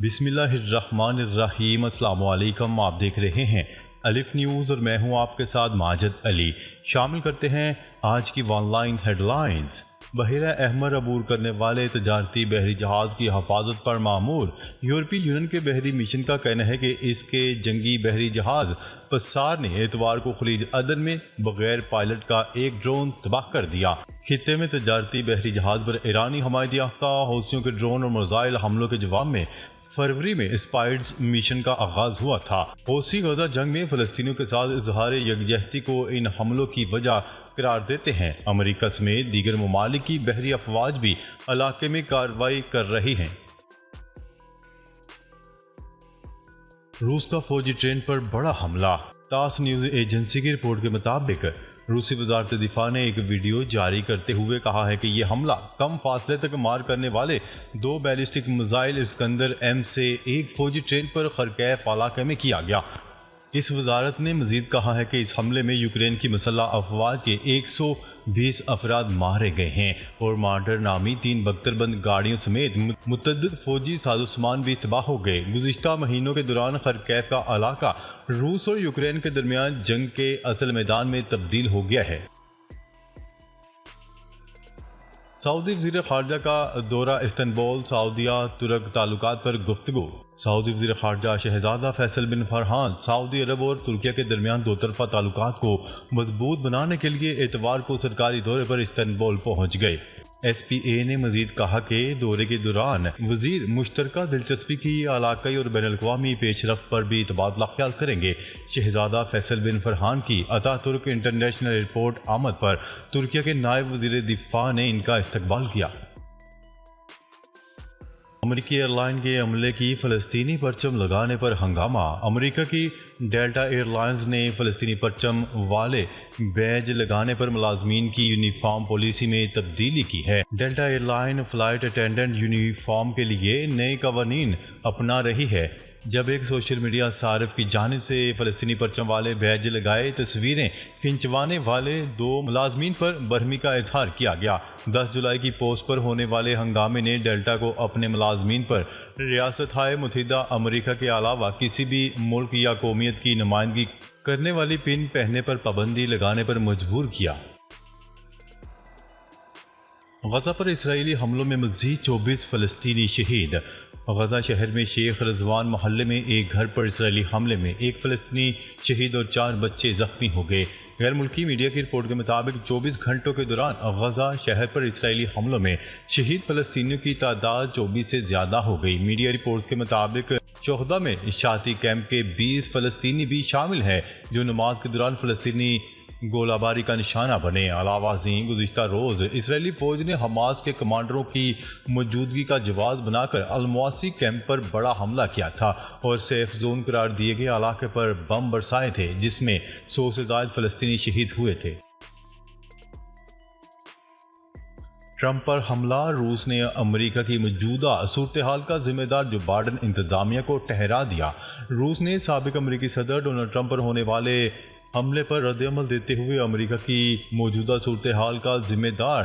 بسم اللہ الرحمن الرحیم۔ السلام علیکم، آپ دیکھ رہے ہیں الف نیوز اور میں ہوں آپ کے ساتھ ماجد علی۔ شامل کرتے ہیں آج کی آن لائن ہیڈ لائنز۔ بحیرہ احمر عبور کرنے والے تجارتی بحری جہاز کی حفاظت پر مامور یورپی یونین کے بحری مشن کا کہنا ہے کہ اس کے جنگی بحری جہاز پسار نے اتوار کو خلیج عدن میں بغیر پائلٹ کا ایک ڈرون تباہ کر دیا۔ خطے میں تجارتی بحری جہاز پر ایرانی حمایت یافتہ حوثیوں کے ڈرون اور میزائل حملوں کے جواب میں فروری میں اسپائرز مشن کا آغاز ہوا تھا۔ حوثی غزہ جنگ میں فلسطینیوں کے ساتھ اظہار یکجہتی کو ان حملوں کی وجہ قرار دیتے ہیں۔ امریکہ سمیت دیگر ممالک کی بحری افواج بھی علاقے میں کارروائی کر رہی ہیں۔ روس کا فوجی ٹرین پر بڑا حملہ۔ تاس نیوز ایجنسی کی رپورٹ کے مطابق روسی وزارت دفاع نے ایک ویڈیو جاری کرتے ہوئے کہا ہے کہ یہ حملہ کم فاصلے تک مار کرنے والے 2 بیلسٹک میزائل اسکندر ایم سے ایک فوجی ٹرین پر خرکیف علاقے میں کیا گیا۔ اس وزارت نے مزید کہا ہے کہ اس حملے میں یوکرین کی مسلح افواج کے 120 افراد مارے گئے ہیں اور مارٹر نامی 3 بختر بند گاڑیوں سمیت متعدد فوجی سازوسامان بھی تباہ ہو گئے۔ گزشتہ مہینوں کے دوران خرکیف کا علاقہ روس اور یوکرین کے درمیان جنگ کے اصل میدان میں تبدیل ہو گیا ہے۔ سعودی وزیر خارجہ کا دورہ استنبول، سعودیہ ترک تعلقات پر گفتگو۔ سعودی وزیر خارجہ شہزادہ فیصل بن فرحان سعودی عرب اور ترکیہ کے درمیان 2 طرفہ تعلقات کو مضبوط بنانے کے لیے اتوار کو سرکاری دورے پر استنبول پہنچ گئے۔ ایس پی اے نے مزید کہا کہ دورے کے دوران وزیر مشترکہ دلچسپی کی علاقائی اور بین الاقوامی پیش رفت پر بھی تبادلہ خیال کریں گے۔ شہزادہ فیصل بن فرحان کی اتا ترک انٹرنیشنل ایئرپورٹ آمد پر ترکیہ کے نائب وزیر دفاع نے ان کا استقبال کیا۔ امریکی ایئر لائن کے عملے کی فلسطینی پرچم لگانے پر ہنگامہ۔ امریکہ کی ڈیلٹا ایئر لائنز نے فلسطینی پرچم والے بیج لگانے پر ملازمین کی یونیفارم پالیسی میں تبدیلی کی ہے۔ Delta air line flight attendant uniform کے لیے نئے قوانین اپنا رہی ہے۔ جب ایک سوشل میڈیا صارف کی جانب سے فلسطینی پرچم والے بیج لگائے تصویریں کھنچوانے والے 2 ملازمین پر برہمی کا اظہار کیا گیا۔ 10 جولائی کی پوسٹ پر ہونے والے ہنگامے نے ڈیلٹا کو اپنے ملازمین پر ریاستہائے متحدہ امریکہ کے علاوہ کسی بھی ملک یا قومیت کی نمائندگی کرنے والی پن پہننے پر پابندی لگانے پر مجبور کیا۔ غزہ پر اسرائیلی حملوں میں مزید 24 فلسطینی شہید۔ غزہ شہر میں شیخ رضوان محلے میں ایک گھر پر اسرائیلی حملے میں 1 فلسطینی شہید اور 4 بچے زخمی ہو گئے۔ غیر ملکی میڈیا کی رپورٹ کے مطابق 24 گھنٹوں کے دوران غزہ شہر پر اسرائیلی حملوں میں شہید فلسطینیوں کی تعداد 24 سے زیادہ ہو گئی۔ میڈیا رپورٹس کے مطابق شہداء میں اشاعتی کیمپ کے 20 فلسطینی بھی شامل ہیں جو نماز کے دوران فلسطینی گولہ باری کا نشانہ بنے۔ علاوہ ازیں گزشتہ روز اسرائیلی فوج نے حماس کے کمانڈروں کی موجودگی کا جواز بنا کر المواسی کیمپ پر بڑا حملہ کیا تھا اور سیف زون قرار دیے گئے علاقے پر بم برسائے تھے جس میں 100 سے زائد فلسطینی شہید ہوئے تھے۔ ٹرمپ پر حملہ۔ روس نے امریکہ کی موجودہ صورتحال کا ذمہ دار جو بائیڈن انتظامیہ کو ٹھہرا دیا۔ روس نے سابق امریکی صدر ڈونلڈ ٹرمپ پر ہونے والے حملے پر رد عمل دیتے ہوئے امریکہ کی موجودہ صورتحال کا ذمہ دار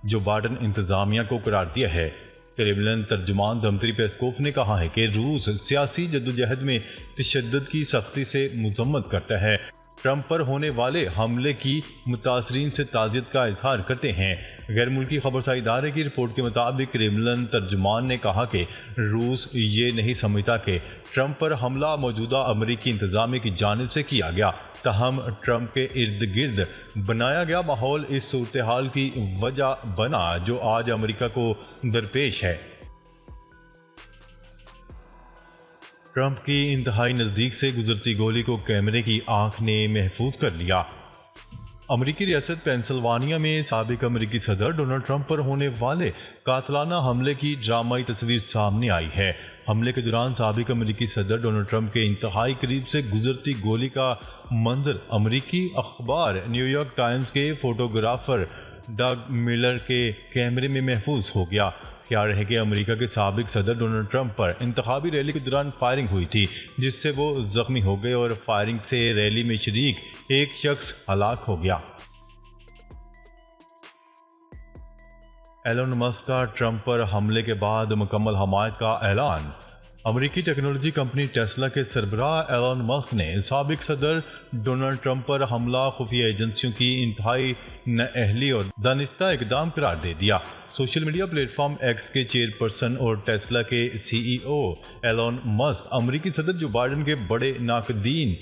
جو بائیڈن انتظامیہ کو قرار دیا ہے۔ کریملن ترجمان دمتری پیسکوف نے کہا ہے کہ روس سیاسی جدوجہد میں تشدد کی سختی سے مذمت کرتا ہے۔ ٹرمپ پر ہونے والے حملے کی متاثرین سے تعزیت کا اظہار کرتے ہیں۔ غیر ملکی خبرساز ادارے کی رپورٹ کے مطابق کریملن ترجمان نے کہا کہ روس یہ نہیں سمجھتا کہ ٹرمپ پر حملہ موجودہ امریکی انتظامیہ کی جانب سے کیا گیا، تاہم ٹرمپ کے ارد گرد بنایا گیا ماحول اس صورتحال کی وجہ بنا جو آج امریکہ کو درپیش ہے۔ ٹرمپ کی انتہائی نزدیک سے گزرتی گولی کو کیمرے کی آنکھ نے محفوظ کر لیا۔ امریکی ریاست پینسلوانیا میں سابق امریکی صدر ڈونلڈ ٹرمپ پر ہونے والے قاتلانہ حملے کی ڈرامائی تصویر سامنے آئی ہے۔ حملے کے دوران سابق امریکی صدر ڈونلڈ ٹرمپ کے انتہائی قریب سے گزرتی گولی کا منظر امریکی اخبار نیویارک ٹائمز کے فوٹوگرافر ڈگ میلر کے کیمرے میں محفوظ ہو گیا۔ خیال رہے کہ امریکہ کے سابق صدر ڈونلڈ ٹرمپ پر انتخابی ریلی کے دوران فائرنگ ہوئی تھی جس سے وہ زخمی ہو گئے اور فائرنگ سے ریلی میں شریک ایک شخص ہلاک ہو گیا۔ ایلن مسک کا ٹرمپ پر حملے کے بعد مکمل حمایت کا اعلان۔ امریکی ٹیکنالوجی کمپنی ٹیسلا کے سربراہ ایلون مسک نے سابق صدر ڈونلڈ ٹرمپ پر حملہ خفیہ ایجنسیوں کی انتہائی نااہلی اور دانستہ اقدام قرار دے دیا۔ Social media plate form x کے چیئرپرسن اور ٹیسلا کے سی ای او ایلون مسک امریکی صدر جو بائیڈن کے بڑے ناقدین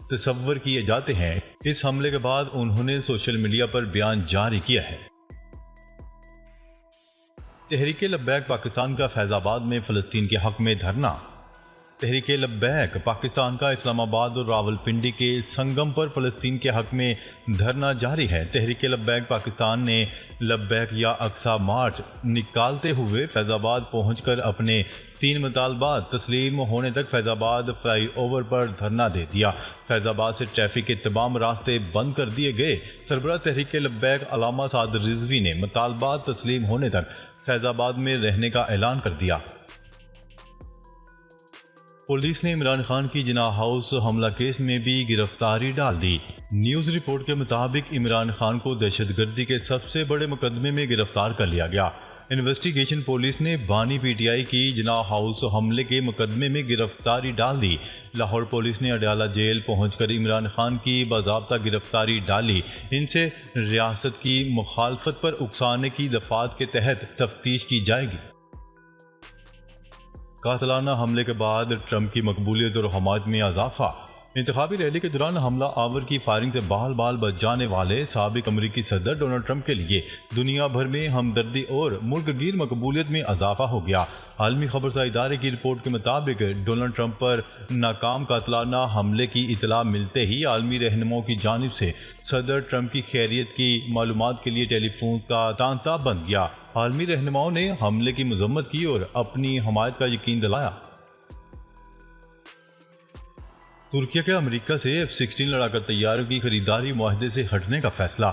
تصور کیے جاتے ہیں۔ اس حملے کے بعد انہوں نے سوشل میڈیا پر بیان جاری کیا ہے۔ تحریک لبیک پاکستان کا فیض آباد میں فلسطین کے حق میں دھرنا۔ تحریک لبیک پاکستان کا اسلام آباد اور راولپنڈی کے سنگم پر فلسطین کے حق میں دھرنا جاری ہے۔ تحریک لبیک پاکستان نے لبیک یا اقصی مارچ نکالتے ہوئے فیض آباد پہنچ کر اپنے 3 مطالبات تسلیم ہونے تک فیض آباد فلائی اوور پر دھرنا دے دیا۔ فیض آباد سے ٹریفک کے تمام راستے بند کر دیے گئے۔ سربراہ تحریک لبیک علامہ سعد رضوی نے مطالبات تسلیم ہونے تک فیض آباد میں رہنے کا اعلان کر دیا۔ پولیس نے عمران خان کی جناح ہاؤس حملہ کیس میں بھی گرفتاری ڈال دی۔ نیوز رپورٹ کے مطابق عمران خان کو دہشت گردی کے سب سے بڑے مقدمے میں گرفتار کر لیا گیا۔ انویسٹیگیشن پولیس نے بانی پی ٹی آئی کی جناح ہاؤس حملے کے مقدمے میں گرفتاری ڈال دی۔ لاہور پولیس نے اڈیالہ جیل پہنچ کر عمران خان کی باضابطہ گرفتاری ڈالی۔ ان سے ریاست کی مخالفت پر اکسانے کی دفعات کے تحت تفتیش کی جائے گی۔ قاتلانہ حملے کے بعد ٹرمپ کی مقبولیت اور حمایت میں اضافہ۔ انتخابی ریلی کے دوران حملہ آور کی فائرنگ سے بال بچ جانے والے سابق امریکی صدر ڈونلڈ ٹرمپ کے لیے دنیا بھر میں ہمدردی اور ملک گیر مقبولیت میں اضافہ ہو گیا۔ عالمی خبرساں ادارے کی رپورٹ کے مطابق ڈونلڈ ٹرمپ پر ناکام قاتلانہ حملے کی اطلاع ملتے ہی عالمی رہنماؤں کی جانب سے صدر ٹرمپ کی خیریت کی معلومات کے لیے ٹیلی فونز کا تانتا بن گیا۔ عالمی رہنماؤں نے حملے کی مذمت کی اور اپنی حمایت کا یقین دلایا۔ ترکیہ کے امریکہ سے F-16 لڑاکا طیاروں کی خریداری معاہدے سے ہٹنے کا فیصلہ۔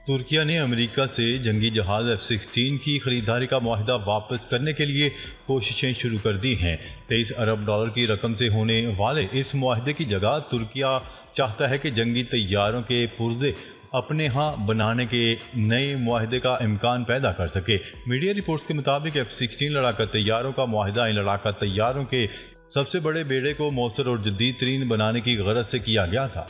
ترکیہ نے امریکہ سے جنگی جہاز F-16 کی خریداری کا معاہدہ واپس کرنے کے لیے کوششیں شروع کر دی ہیں۔ 23 ارب ڈالر کی رقم سے ہونے والے اس معاہدے کی جگہ ترکیہ چاہتا ہے کہ جنگی طیاروں کے پرزے اپنے ہاں بنانے کے نئے معاہدے کا امکان پیدا کر سکے۔ میڈیا رپورٹس کے مطابق F-16 لڑاکا طیاروں کا معاہدہ ان لڑاکا طیاروں کے سب سے بڑے بیڑے کو مؤثر اور جدید ترین بنانے کی غرض سے کیا گیا تھا۔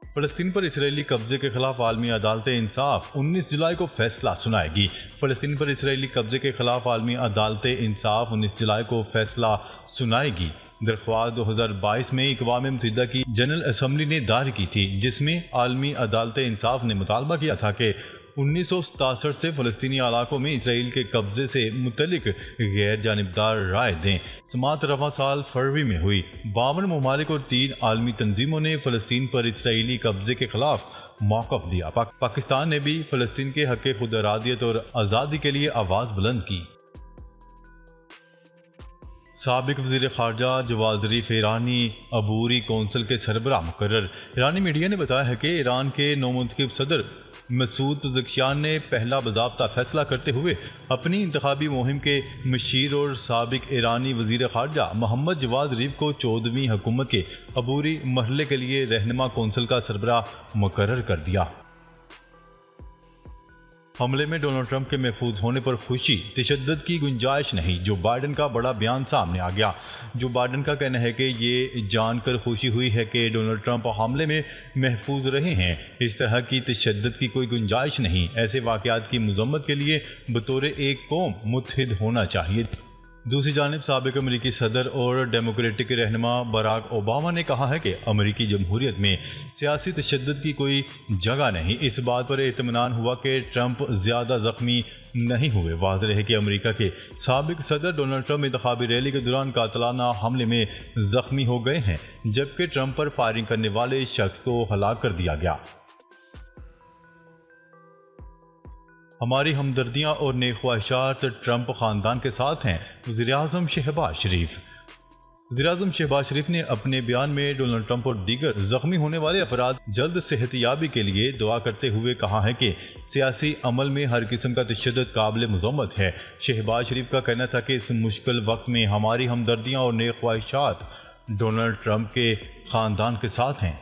فلسطین پر اسرائیلی قبضے کے خلاف عالمی عدالت انصاف 19 جولائی کو فیصلہ سنائے گی۔ فلسطین پر اسرائیلی قبضے کے خلاف عالمی عدالت انصاف 19 جولائی کو فیصلہ سنائے گی۔ درخواست 2022 میں اقوام متحدہ کی جنرل اسمبلی نے دائر کی تھی، جس میں عالمی عدالت انصاف نے مطالبہ کیا تھا کہ 1967 سے فلسطینی علاقوں میں اسرائیل کے قبضے سے متعلق غیر جانبدار رائے دیں۔ سماعت رواں سال فروری میں ہوئی۔ 52 ممالک اور 3 عالمی تنظیموں نے فلسطین پر اسرائیلی قبضے کے خلاف موقف دیا۔ پاکستان نے بھی فلسطین کے حق خود ارادیت اور آزادی کے لیے آواز بلند کی۔ سابق وزیر خارجہ جواد ظریف ایرانی عبوری کونسل کے سربراہ مقرر۔ ایرانی میڈیا نے بتایا ہے کہ ایران کے نومنتخب صدر مسعود پزشکیان نے پہلا باضابطہ فیصلہ کرتے ہوئے اپنی انتخابی مہم کے مشیر اور سابق ایرانی وزیر خارجہ محمد جواد ظریف کو 14ویں حکومت کے عبوری مرحلے کے لیے رہنما کونسل کا سربراہ مقرر کر دیا۔ حملے میں ڈونلڈ ٹرمپ کے محفوظ ہونے پر خوشی، تشدد کی گنجائش نہیں۔ جو بائیڈن کا بڑا بیان سامنے آ گیا۔ جو بائیڈن کا کہنا ہے کہ یہ جان کر خوشی ہوئی ہے کہ ڈونلڈ ٹرمپ حملے میں محفوظ رہے ہیں۔ اس طرح کی تشدد کی کوئی گنجائش نہیں۔ ایسے واقعات کی مذمت کے لیے بطور ایک قوم متحد ہونا چاہیے۔ دوسری جانب سابق امریکی صدر اور ڈیموکریٹک رہنما براک اوباما نے کہا ہے کہ امریکی جمہوریت میں سیاسی تشدد کی کوئی جگہ نہیں۔ اس بات پر اطمینان ہوا کہ ٹرمپ زیادہ زخمی نہیں ہوئے۔ واضح ہے کہ امریکہ کے سابق صدر ڈونلڈ ٹرمپ انتخابی ریلی کے دوران قاتلانہ حملے میں زخمی ہو گئے ہیں، جبکہ ٹرمپ پر فائرنگ کرنے والے شخص کو ہلاک کر دیا گیا۔ ہماری ہمدردیاں اور نیک خواہشات ٹرمپ خاندان کے ساتھ ہیں: وزیراعظم شہباز شریف۔ وزیراعظم شہباز شریف نے اپنے بیان میں ڈونلڈ ٹرمپ اور دیگر زخمی ہونے والے افراد جلد صحت یابی کے لیے دعا کرتے ہوئے کہا ہے کہ سیاسی عمل میں ہر قسم کا تشدد قابل مذمت ہے۔ شہباز شریف کا کہنا تھا کہ اس مشکل وقت میں ہماری ہمدردیاں اور نیک خواہشات ڈونلڈ ٹرمپ کے خاندان کے ساتھ ہیں۔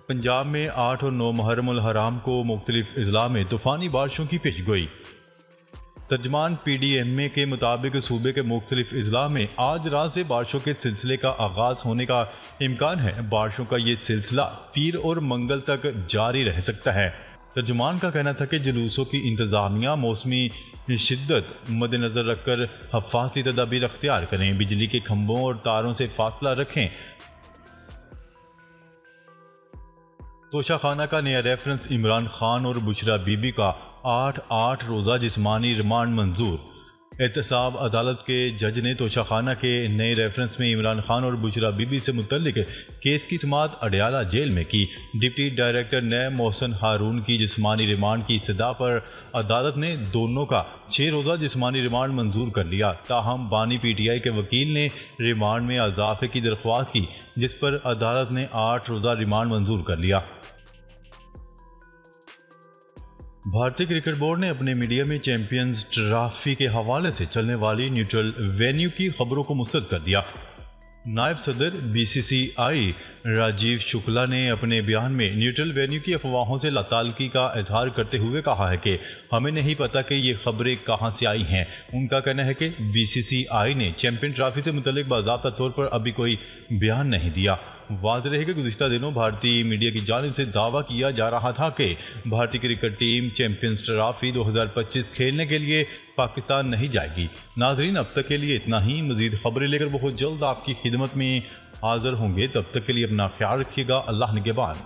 پنجاب میں 8 اور 9 محرم الحرام کو مختلف اضلاع میں طوفانی بارشوں کی پیشگوئی۔ ترجمان پی ڈی ایم اے کے مطابق صوبے کے مختلف اضلاع میں آج رات سے بارشوں کے سلسلے کا آغاز ہونے کا امکان ہے۔ بارشوں کا یہ سلسلہ پیر اور منگل تک جاری رہ سکتا ہے۔ ترجمان کا کہنا تھا کہ جلوسوں کی انتظامیہ موسمی شدت مد نظر رکھ کر حفاظتی تدابیر اختیار کریں، بجلی کے کھمبوں اور تاروں سے فاصلہ رکھیں۔ توشہ خانہ کا نیا ریفرنس عمران خان اور بشرا بی بی کا 8 روزہ جسمانی ریمانڈ منظور۔ احتساب عدالت کے جج نے توشہ خانہ کے نئے ریفرنس میں عمران خان اور بشرا بی بی سے متعلق کیس کی سماعت اڈیالہ جیل میں کی۔ ڈپٹی ڈائریکٹر نیب محسن ہارون کی جسمانی ریمانڈ کی استدعا پر عدالت نے دونوں کا 6 روزہ جسمانی ریمانڈ منظور کر لیا۔ تاہم بانی پی ٹی آئی کے وکیل نے ریمانڈ میں اضافے کی درخواست کی، جس پر عدالت نے 8 روزہ ریمانڈ منظور کر لیا۔ بھارتی کرکٹ بورڈ نے اپنے میڈیا میں چیمپئنز ٹرافی کے حوالے سے چلنے والی نیوٹرل وینیو کی خبروں کو مسترد کر دیا۔ نائب صدر بی سی سی آئی راجیو شکلا نے اپنے بیان میں نیوٹرل وینیو کی افواہوں سے لاتعلقی کا اظہار کرتے ہوئے کہا ہے کہ ہمیں نہیں پتہ کہ یہ خبریں کہاں سے آئی ہیں۔ ان کا کہنا ہے کہ بی سی سی آئی نے چیمپئن ٹرافی سے متعلق باضابطہ طور پر ابھی کوئی بیان نہیں دیا۔ واضح رہے کہ گزشتہ دنوں بھارتی میڈیا کی جانب سے دعویٰ کیا جا رہا تھا کہ بھارتی کرکٹ ٹیم چیمپئنز ٹرافی 2025 کھیلنے کے لیے پاکستان نہیں جائے گی۔ ناظرین، اب تک کے لیے اتنا ہی۔ مزید خبریں لے کر بہت جلد آپ کی خدمت میں حاضر ہوں گے۔ تب تک کے لیے اپنا خیال رکھیے گا۔ اللہ نگہبان۔